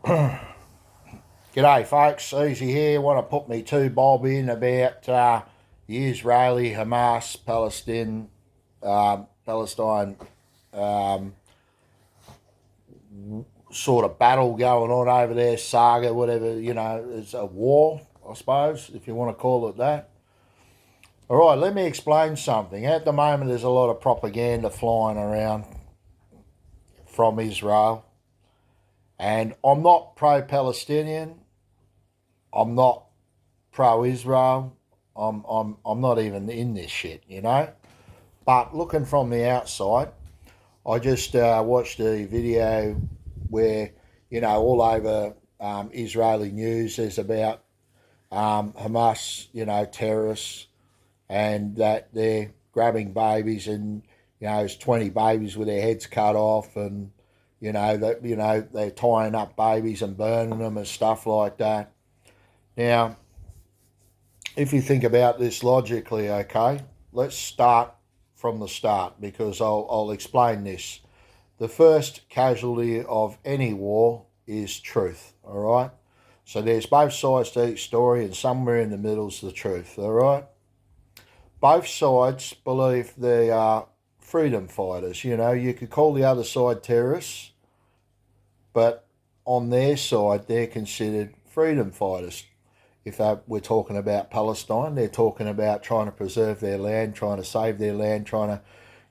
G'day folks, Easy here. Want to put me two bob in about the Israeli Hamas Palestine um, sort of battle going on over there, saga, whatever, it's a war, I suppose, if you want to call it that. All right, let me explain something. At the moment, there's a lot of propaganda flying around from Israel, and I'm not pro-Palestinian. I'm not pro-Israel. I'm not even in this shit, But looking from the outside, I just watched a video where, all over Israeli news there's about Hamas, terrorists, and that they're grabbing babies and, there's 20 babies with their heads cut off, and, they're tying up babies and burning them and stuff like that. Now, if you think about this logically, okay, let's start from the start because I'll explain this. The first casualty of any war is truth, all right? So there's both sides to each story, and somewhere in the middle is the truth, all right? Both sides believe they are freedom fighters. You could call the other side terrorists, but on their side, they're considered freedom fighters. If we're talking about Palestine, they're talking about trying to preserve their land, trying to save their land, trying to,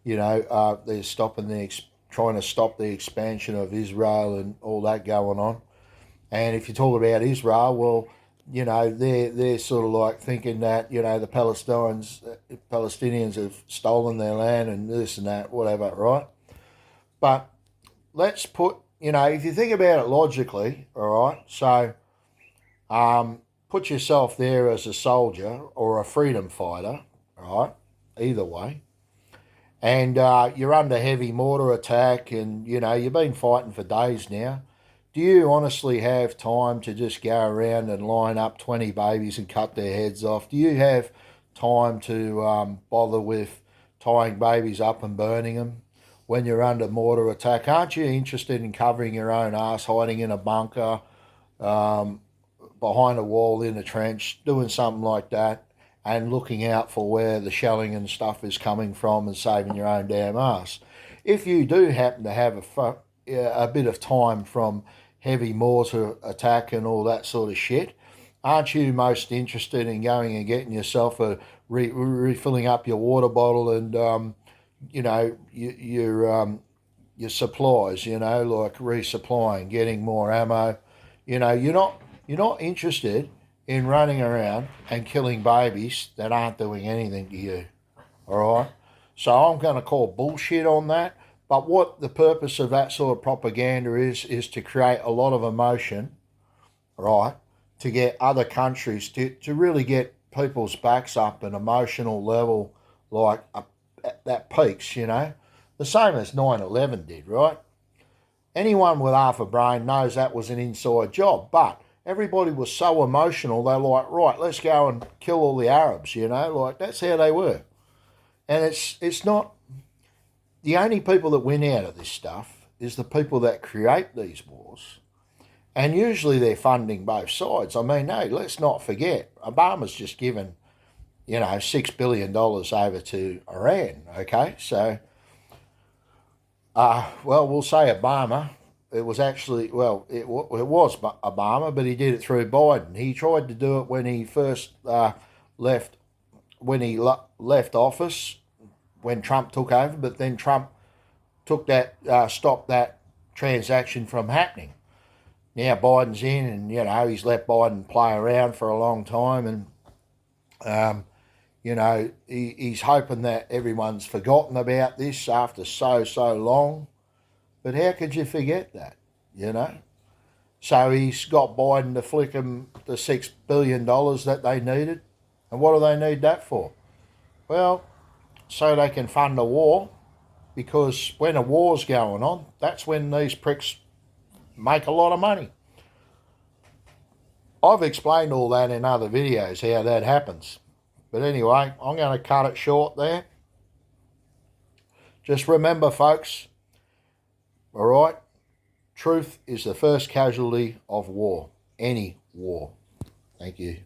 they're trying to stop the expansion of Israel and all that going on. And if you talk about Israel, well, they're sort of like thinking that, the Palestinians have stolen their land and this and that, whatever, right? But let's put, if you think about it logically, all right, so put yourself there as a soldier or a freedom fighter, right? Either way. And you're under heavy mortar attack and, you've been fighting for days now. Do you honestly have time to just go around and line up 20 babies and cut their heads off? Do you have time to bother with tying babies up and burning them when you're under mortar attack? Aren't you interested in covering your own ass, hiding in a bunker, behind a wall in a trench, doing something like that, and looking out for where the shelling and stuff is coming from and saving your own damn ass? If you do happen to have a bit of time from heavy mortar attack and all that sort of shit, aren't you most interested in going and getting yourself refilling up your water bottle and your supplies, like resupplying, getting more ammo? You're not interested in running around and killing babies that aren't doing anything to you. All right? So I'm going to call bullshit on that. But what the purpose of that sort of propaganda is to create a lot of emotion, right? To get other countries to really get people's backs up an emotional level like that peaks, The same as 9/11 did, right? Anyone with half a brain knows that was an inside job, but everybody was so emotional, they're like, right, let's go and kill all the Arabs, like that's how they were. And it's not, the only people that win out of this stuff is the people that create these wars. And usually they're funding both sides. I mean, hey, let's not forget, Obama's just given, $6 billion over to Iran, okay? So, we'll say Obama. It was actually, it was Obama, but he did it through Biden. He tried to do it when he first left office, when Trump took over, but then Trump stopped that transaction from happening. Now Biden's in, and he's let Biden play around for a long time, and he's hoping that everyone's forgotten about this after so long. But how could you forget that, So he's got Biden to flick him the $6 billion that they needed. And what do they need that for? Well, so they can fund a war, because when a war's going on, that's when these pricks make a lot of money. I've explained all that in other videos, how that happens. But anyway, I'm going to cut it short there. Just remember, folks, all right, Truth is the first casualty of war, any war. Thank you.